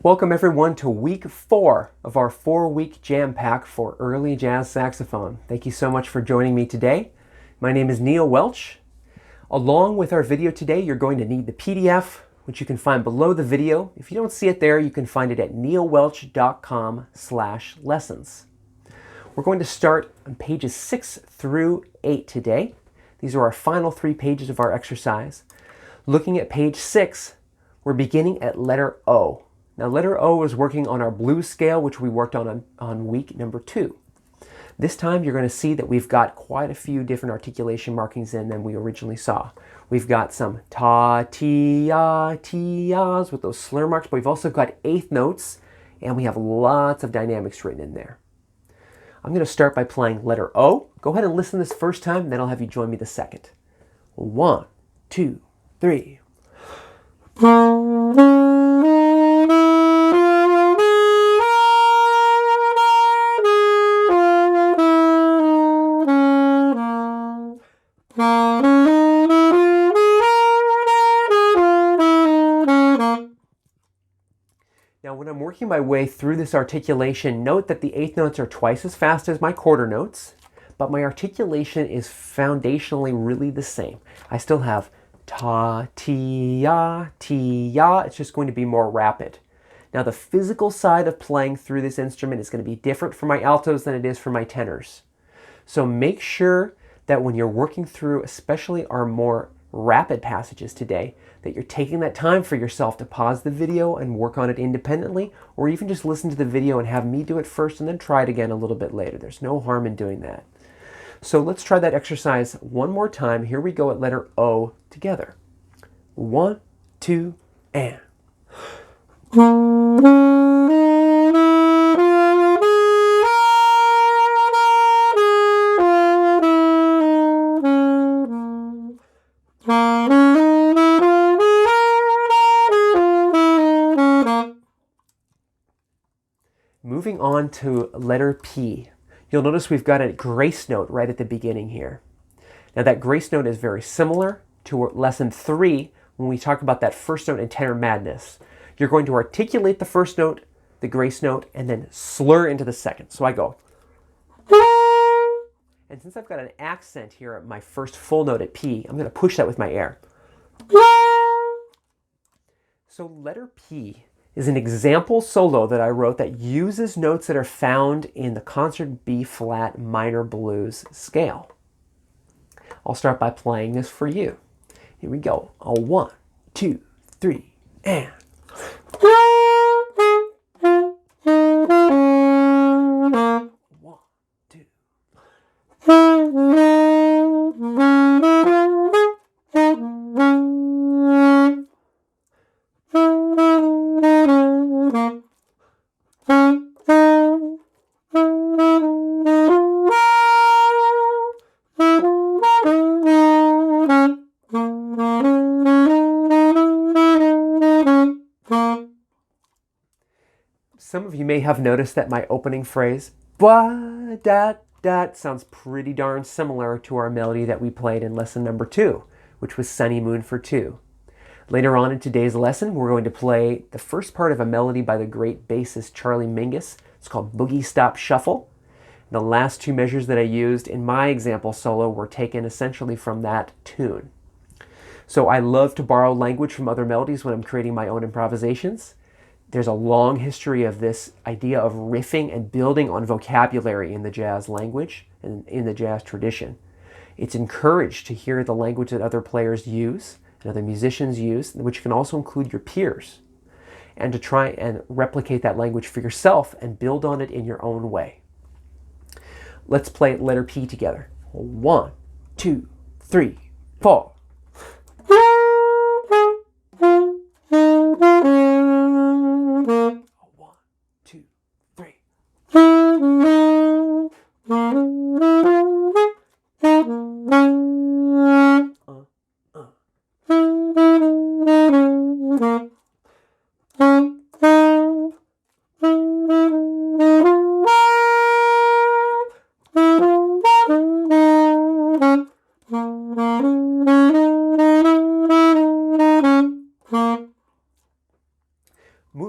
Welcome everyone to week 4 of our 4-week jam pack for early jazz saxophone. Thank you so much for joining me today. My name is Neil Welch. Along with our video today, you're going to need the PDF, which you can find below the video. If you don't see it there, you can find it at neilwelch.com/lessons. We're going to start on pages 6 through 8 today. These are our final 3 pages of our exercise. Looking at page 6, we're beginning at letter O. Now, letter O is working on our blues scale, which we worked on week number 2. This time, you're going to see that we've got quite a few different articulation markings in than we originally saw. We've got some ta, ti, ya, ti-yas with those slur marks, but we've also got eighth notes, and we have lots of dynamics written in there. I'm going to start by playing letter O. Go ahead and listen this first time, and then I'll have you join me the second. 1, 2, 3. Now, when I'm working my way through this articulation, note that the eighth notes are twice as fast as my quarter notes, but my articulation is foundationally really the same. I still have ta, ti, ya, ti, ya. It's just going to be more rapid. Now, the physical side of playing through this instrument is going to be different for my altos than it is for my tenors. So make sure that when you're working through, especially our more rapid passages today, that you're taking that time for yourself to pause the video and work on it independently, or even just listen to the video and have me do it first and then try it again a little bit later. There's no harm in doing that. So let's try that exercise one more time. Here we go at letter O together. 1, 2, and. Moving on to letter P. You'll notice we've got a grace note right at the beginning here. Now that grace note is very similar to lesson 3 when we talk about that first note in Tenor Madness. You're going to articulate the first note, the grace note, and then slur into the second. So I go. And since I've got an accent here at my first full note at P, I'm going to push that with my air. So letter P is an example solo that I wrote that uses notes that are found in the concert B-flat minor blues scale. I'll start by playing this for you. Here we go. 1, 2, 3, and. Some of you may have noticed that my opening phrase, "ba da da," sounds pretty darn similar to our melody that we played in lesson number 2, which was Sunny Moon for 2. Later on in today's lesson, we're going to play the first part of a melody by the great bassist Charlie Mingus. It's called Boogie Stop Shuffle. The last 2 measures that I used in my example solo were taken essentially from that tune. So I love to borrow language from other melodies when I'm creating my own improvisations. There's a long history of this idea of riffing and building on vocabulary in the jazz language and in the jazz tradition. It's encouraged to hear the language that other players use and other musicians use, which can also include your peers, and to try and replicate that language for yourself and build on it in your own way. Let's play letter P together. 1, 2, 3, 4.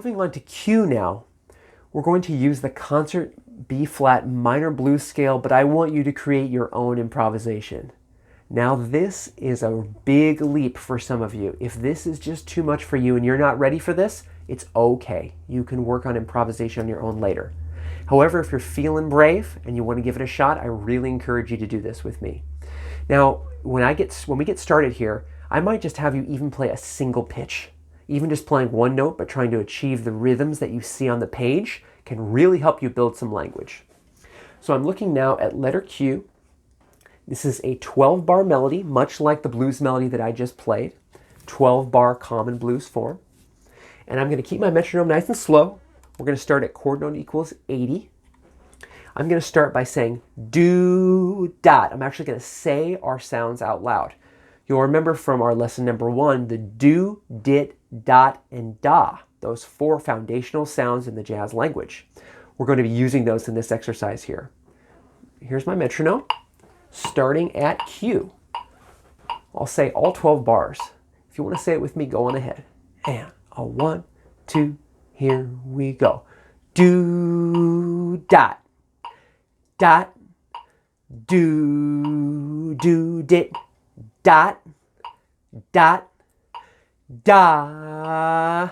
moving on to Q now. We're going to use the concert B flat minor blues scale, but I want you to create your own improvisation. Now this is a big leap for some of you. If this is just too much for you and you're not ready for this, it's okay. You can work on improvisation on your own later. However, if you're feeling brave and you want to give it a shot, I really encourage you to do this with me. Now, when we get started here, I might just have you even play a single pitch. Even just playing one note but trying to achieve the rhythms that you see on the page can really help you build some language. So I'm looking now at letter Q. This is a 12-bar melody, much like the blues melody that I just played. 12-bar common blues form. And I'm going to keep my metronome nice and slow. We're going to start at chord note equals 80. I'm going to start by saying do, dot. I'm actually going to say our sounds out loud. You'll remember from our lesson number 1, the do, dit, dot, and da. Those 4 foundational sounds in the jazz language. We're going to be using those in this exercise here. Here's my metronome. Starting at Q. I'll say all 12 bars. If you want to say it with me, go on ahead. And a 1, 2, here we go. Do, dot, dot, do, dit, dot, dot, da,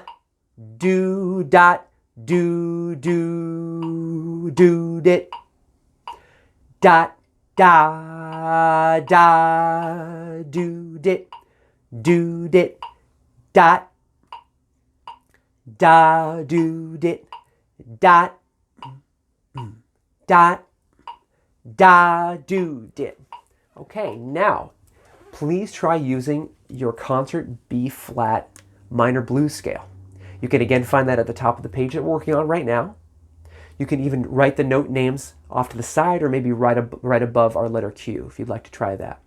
do, dot, do, dit, dot, da, da, do, dit, dot, da, do, dit, dot, dot, da, do, dit. Okay, now, please try using your concert B flat minor blues scale. You can again find that at the top of the page that we're working on right now. You can even write the note names off to the side or maybe right above our letter Q if you'd like to try that.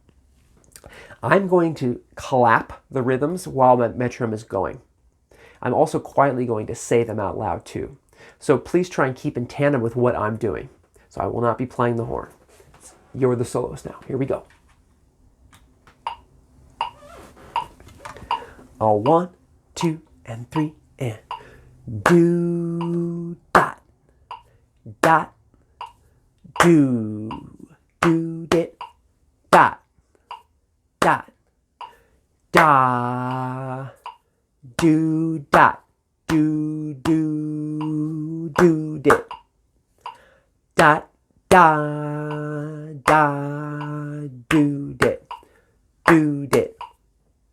I'm going to clap the rhythms while my metronome is going. I'm also quietly going to say them out loud too. So please try and keep in tandem with what I'm doing. So I will not be playing the horn. You're the soloist now. Here we go. A 1, 2, and 3, and do, dot, dot, do, dit, dot, dot, da, do, dot, do, dit, dot, da, do, dit,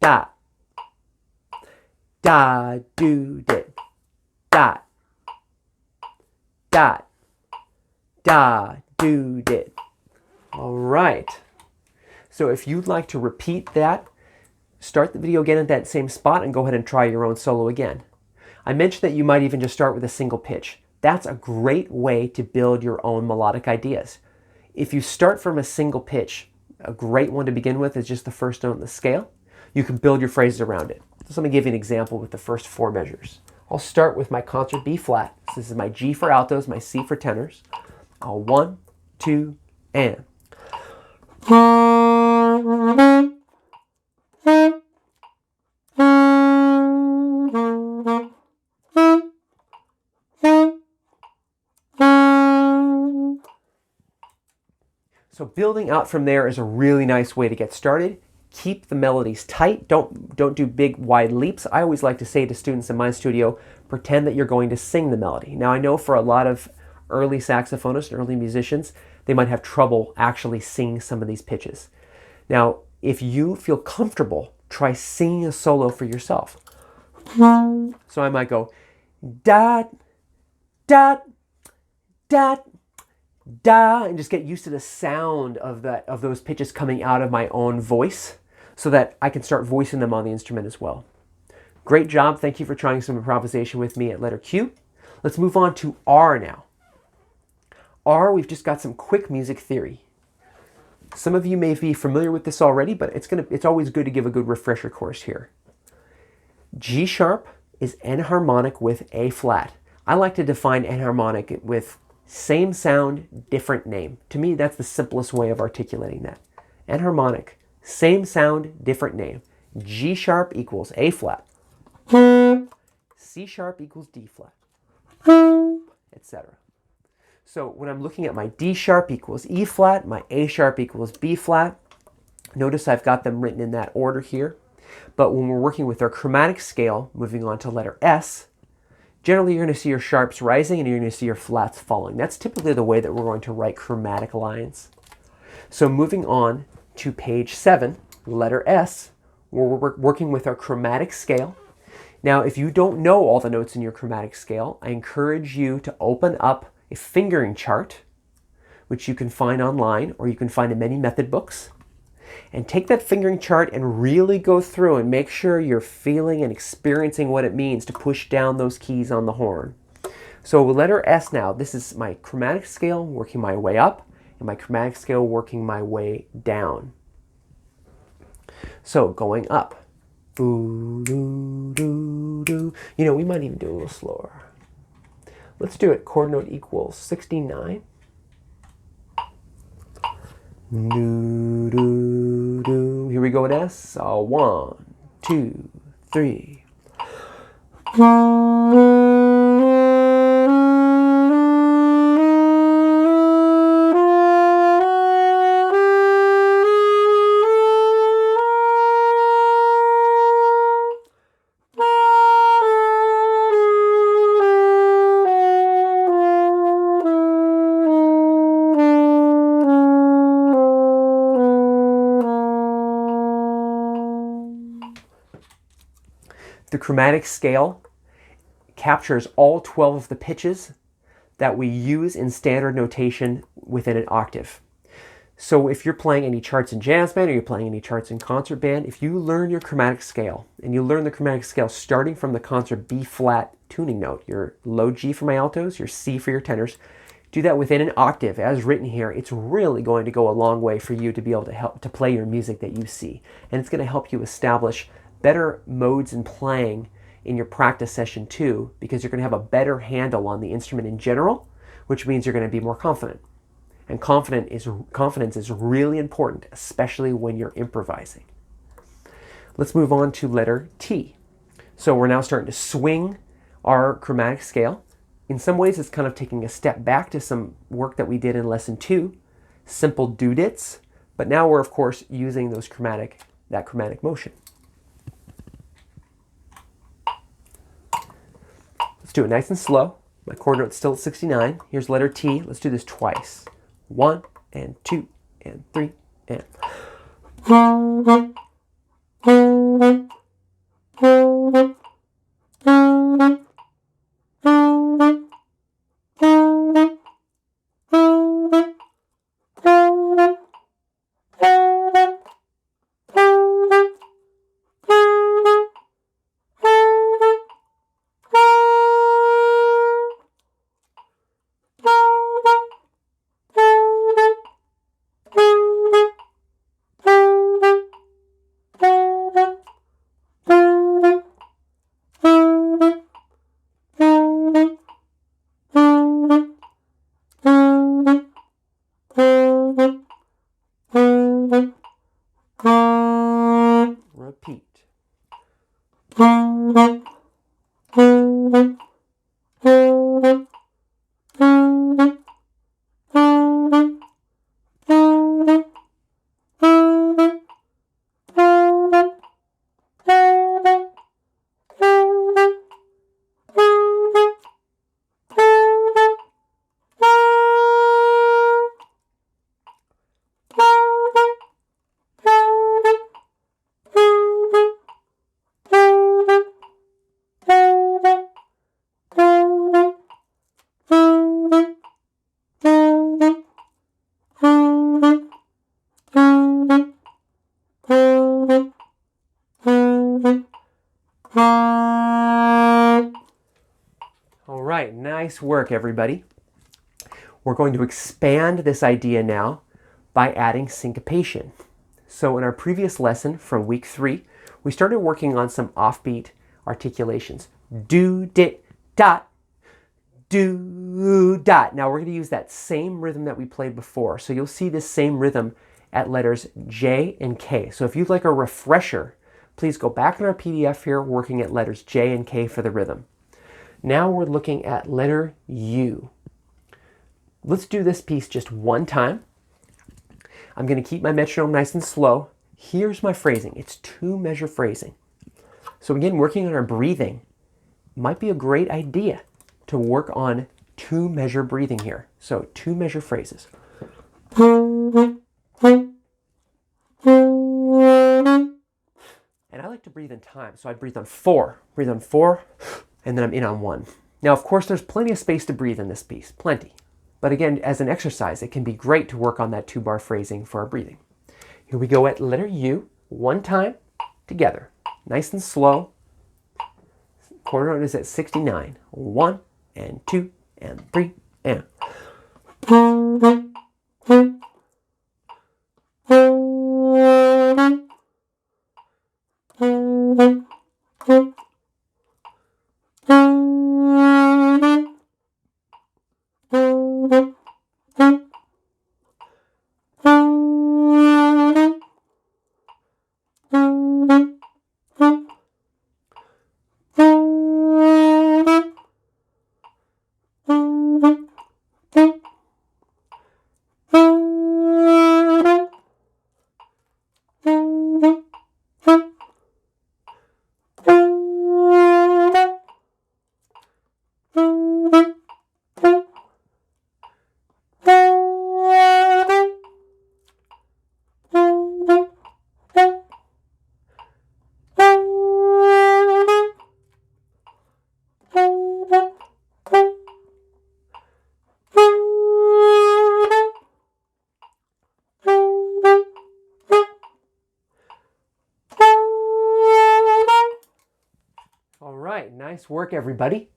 dot, da, do, dit, dot, dot, da, do, dit. All right. So if you'd like to repeat that, start the video again at that same spot and go ahead and try your own solo again. I mentioned that you might even just start with a single pitch. That's a great way to build your own melodic ideas. If you start from a single pitch, a great one to begin with is just the first note in the scale. You can build your phrases around it. So let me give you an example with the first 4 measures. I'll start with my concert B flat. So this is my G for altos, my C for tenors. 1, 2, and. So building out from there is a really nice way to get started. Keep the melodies tight. Don't do big wide leaps. I always like to say to students in my studio, pretend that you're going to sing the melody. Now I know for a lot of early saxophonists and early musicians, they might have trouble actually singing some of these pitches. Now, if you feel comfortable, try singing a solo for yourself. So I might go dot, dot, dot, da, and just get used to the sound of those pitches coming out of my own voice so that I can start voicing them on the instrument as well. Great job. Thank you for trying some improvisation with me at letter Q. Let's move on to R now. R, we've just got some quick music theory. Some of you may be familiar with this already, but it's always good to give a good refresher course here. G sharp is enharmonic with A flat. I like to define enharmonic with same sound, different name. To me, that's the simplest way of articulating that. Enharmonic, same sound, different name. G sharp equals A flat. C C sharp equals D flat, etc. So when I'm looking at my D sharp equals E flat, my A sharp equals B flat, notice I've got them written in that order here. But when we're working with our chromatic scale, moving on to letter S, generally you're going to see your sharps rising and you're going to see your flats falling. That's typically the way that we're going to write chromatic lines. So moving on to page 7, letter S, where we're working with our chromatic scale. Now, if you don't know all the notes in your chromatic scale, I encourage you to open up a fingering chart, which you can find online or you can find in many method books. And take that fingering chart and really go through and make sure you're feeling and experiencing what it means to push down those keys on the horn. So letter S now, this is my chromatic scale working my way up and my chromatic scale working my way down. So going up. Boo, doo, doo, doo. You know, we might even do a little slower. Let's do it. Chord note equals 69. Do, do, do. Here we go with S. 1, 2, 3. The chromatic scale captures all 12 of the pitches that we use in standard notation within an octave. So if you're playing any charts in jazz band or you're playing any charts in concert band, if you learn your chromatic scale, and you learn the chromatic scale starting from the concert B flat tuning note, your low G for my altos, your C for your tenors, do that within an octave as written here, it's really going to go a long way for you to be able to help to play your music that you see. And it's going to help you establish better modes in playing in your practice session too, because you're going to have a better handle on the instrument in general, which means you're going to be more confident. And confidence is really important, especially when you're improvising. Let's move on to letter T. So we're now starting to swing our chromatic scale. In some ways, it's kind of taking a step back to some work that we did in lesson 2, simple dudits, but now we're of course using that chromatic motion. Let's do it nice and slow. My chord note's still at 69. Here's letter T. Let's do this twice. 1 and 2 and 3 and... Repeat. All right, nice work, everybody. We're going to expand this idea now by adding syncopation. So in our previous lesson from week 3, we started working on some offbeat articulations. Do, dit, dot, do, dot. Now we're going to use that same rhythm that we played before. So you'll see this same rhythm at letters J and K. So if you'd like a refresher, please go back in our PDF here, working at letters J and K for the rhythm. Now we're looking at letter U. Let's do this piece just one time. I'm going to keep my metronome nice and slow. Here's my phrasing. It's 2-measure phrasing. So again, working on our breathing might be a great idea to work on 2-measure breathing here. So 2-measure phrases. And I like to breathe in time. So I breathe on 4, and then I'm in on 1. Now, of course, there's plenty of space to breathe in this piece, plenty. But again, as an exercise, it can be great to work on that 2-bar phrasing for our breathing. Here we go at letter U, one time, together. Nice and slow. Quarter note is at 69. 1 and 2 and 3 and. Nice work, everybody.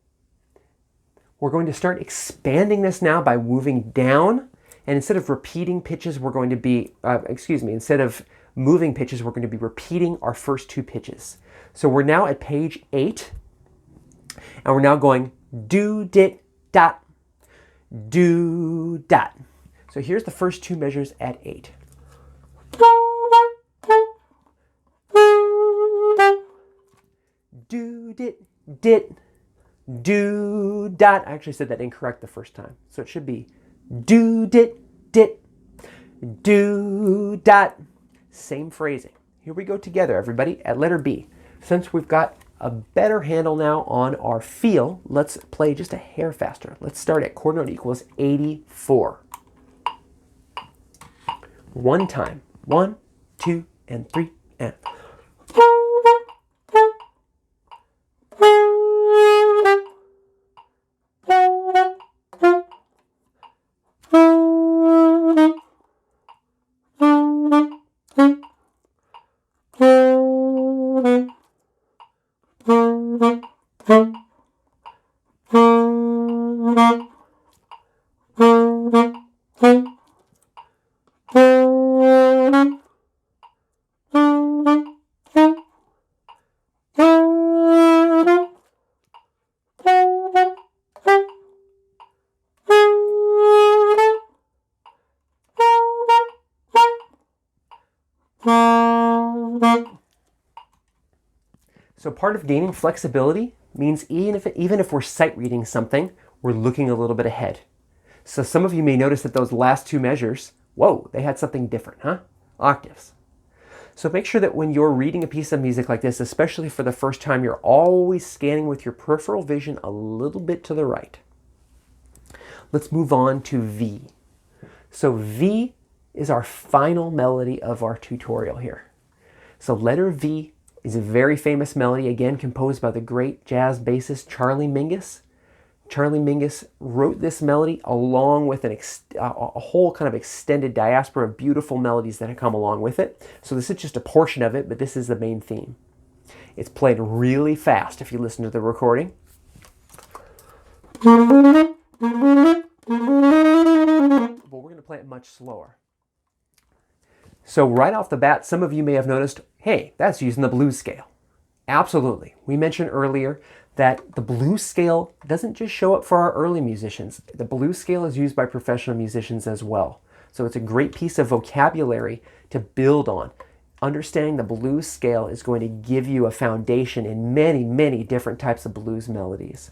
We're going to start expanding this now by moving down. And instead of repeating pitches, we're going to be, instead of moving pitches, we're going to be repeating our first 2 pitches. So we're now at page 8. And we're now going do, dit, dot, do, dot. So here's the first 2 measures at 8. Do, dit, dit, do, dot. I actually said that incorrect the first time. So it should be do, dit, dit, do, dot. Same phrasing. Here we go together, everybody, at letter B. Since we've got a better handle now on our feel, let's play just a hair faster. Let's start at quarter note equals 84. One time. 1, 2, and 3, and. So part of gaining flexibility means even if we're sight reading something, we're looking a little bit ahead. So some of you may notice that those last 2 measures, whoa, they had something different, huh? Octaves. So make sure that when you're reading a piece of music like this, especially for the first time, you're always scanning with your peripheral vision a little bit to the right. Let's move on to V. So V is our final melody of our tutorial here. So letter V is a very famous melody, again composed by the great jazz bassist Charlie Mingus. Charlie Mingus wrote this melody along with a whole kind of extended diaspora of beautiful melodies that have come along with it. So this is just a portion of it, but this is the main theme. It's played really fast if you listen to the recording. But we're going to play it much slower. So right off the bat, some of you may have noticed, hey, that's using the blues scale. Absolutely. We mentioned earlier that the blues scale doesn't just show up for our early musicians. The blues scale is used by professional musicians as well. So it's a great piece of vocabulary to build on. Understanding the blues scale is going to give you a foundation in many, many different types of blues melodies.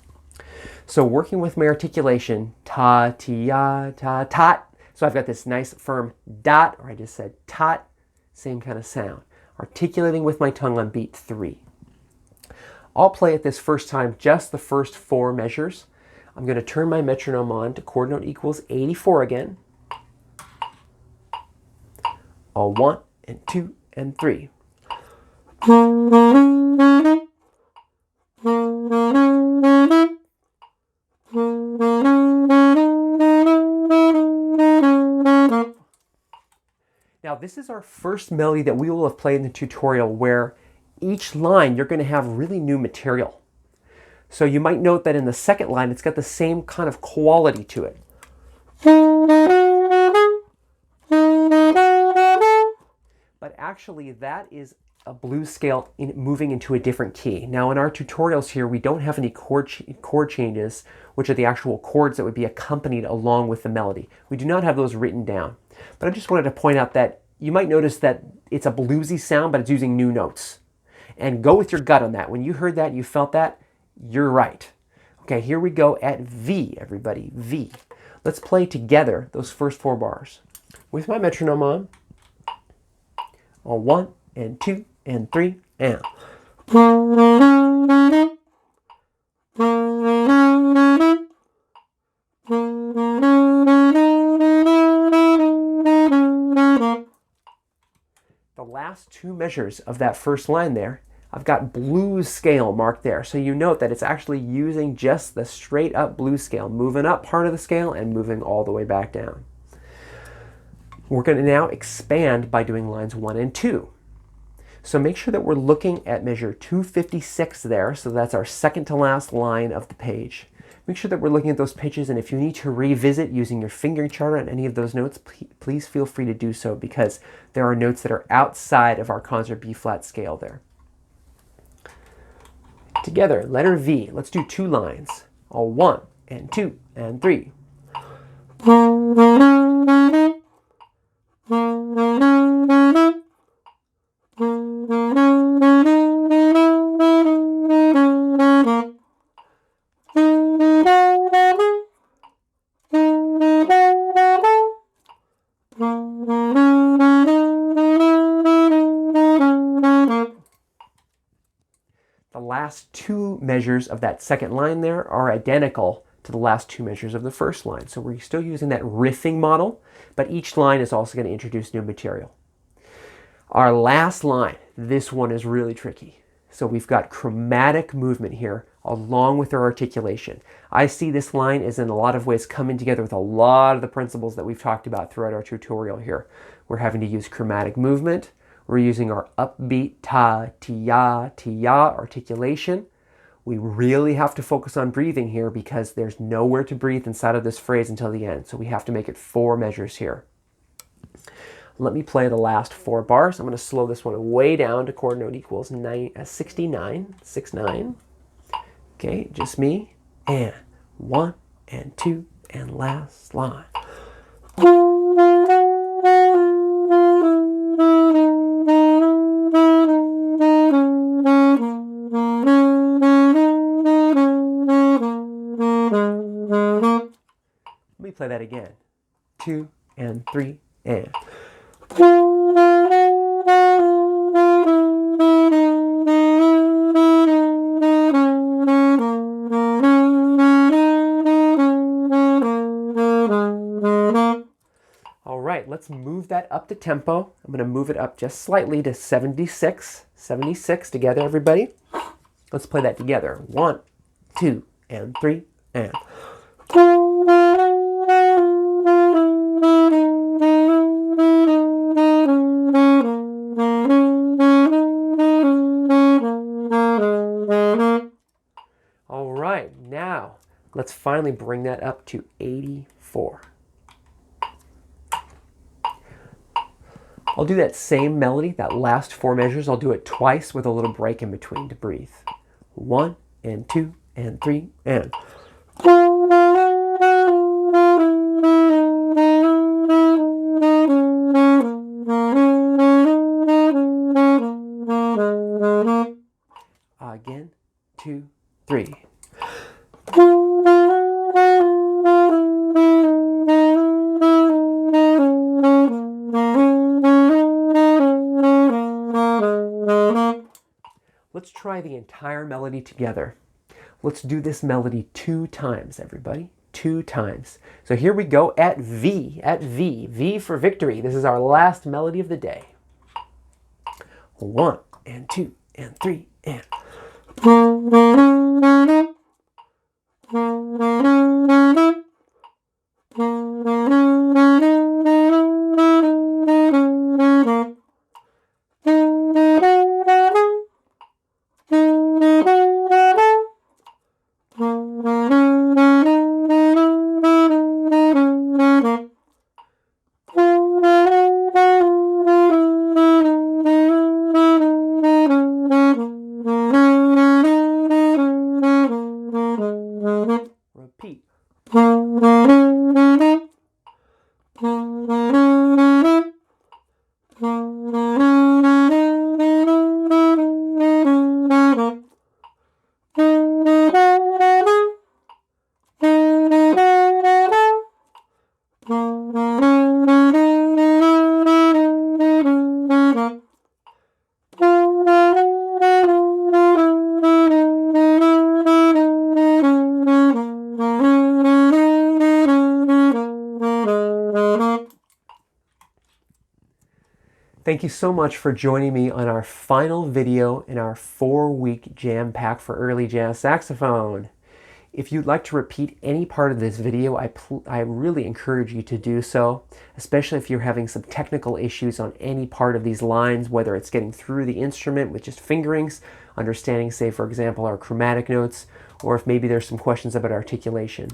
So working with my articulation, ta, ti, ya, ta, tot. So I've got this nice firm dot, or I just said tot, same kind of sound. Articulating with my tongue on beat 3. I'll play it this first time, just the first 4 measures. I'm going to turn my metronome on to chord note equals 84 again. All 1 and 2 and 3. Now this is our first melody that we will have played in the tutorial where each line you're going to have really new material. So you might note that in the second line it's got the same kind of quality to it. But actually that is a blues scale moving into a different key. Now in our tutorials here we don't have any chord changes, which are the actual chords that would be accompanied along with the melody. We do not have those written down. But I just wanted to point out that you might notice that it's a bluesy sound, but it's using new notes. And go with your gut on that. When you heard that, you felt that, you're right. Okay, here we go at V, everybody, V. Let's play together those first 4 bars. With my metronome on 1 and 2 and 3 and. The last 2 measures of that first line there, I've got blues scale marked there. So you note that it's actually using just the straight up blues scale, moving up part of the scale and moving all the way back down. We're going to now expand by doing lines 1 and 2. So make sure that we're looking at measure 256 there. So that's our second to last line of the page. Make sure that we're looking at those pitches, and if you need to revisit using your fingering chart on any of those notes, please feel free to do so because there are notes that are outside of our concert B-flat scale there. Together, letter V. Let's do 2 lines. All 1 and 2 and 3. The last 2 measures of that second line there are identical to the last 2 measures of the first line. So we're still using that riffing model, but each line is also going to introduce new material. Our last line, this one is really tricky. So we've got chromatic movement here along with our articulation. I see this line as in a lot of ways coming together with a lot of the principles that we've talked about throughout our tutorial here. We're having to use chromatic movement. We're using our upbeat ta, ti, ya articulation. We really have to focus on breathing here because there's nowhere to breathe inside of this phrase until the end. So we have to make it 4 measures here. Let me play the last 4 bars. I'm going to slow this one way down to chord note equals 69, 69. Okay, just me. And 1 and 2 and last line. Let me play that again. 2 and 3 and. All right, let's move that up to tempo. I'm going to move it up just slightly to 76. 76 together, everybody. Let's play that together. 1, 2, and 3, and. All right, now let's finally bring that up to 84. I'll do that same melody, that last 4 measures. I'll do it twice with a little break in between to breathe. 1 and 2 and 3 and. Again, 2, 3. Let's try the entire melody together. Let's do this melody 2 times, everybody. 2 times. So here we go at V, V for victory. This is our last melody of the day. 1 and 2 and 3 and... Repeat. Thank you so much for joining me on our final video in our 4-week jam pack for early jazz saxophone. If you'd like to repeat any part of this video, I really encourage you to do so, especially if you're having some technical issues on any part of these lines, whether it's getting through the instrument with just fingerings, understanding, say, for example, our chromatic notes, or if maybe there's some questions about articulation.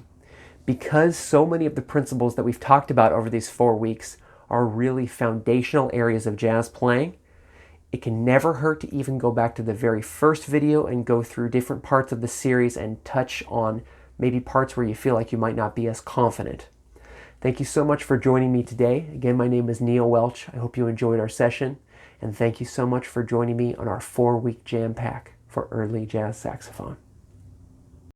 Because so many of the principles that we've talked about over these 4 weeks are really foundational areas of jazz playing, it can never hurt to even go back to the very first video and go through different parts of the series and touch on maybe parts where you feel like you might not be as confident. Thank you so much for joining me today. Again, my name is Neil Welch. I hope you enjoyed our session, and thank you so much for joining me on our 4-week jam pack for early jazz saxophone.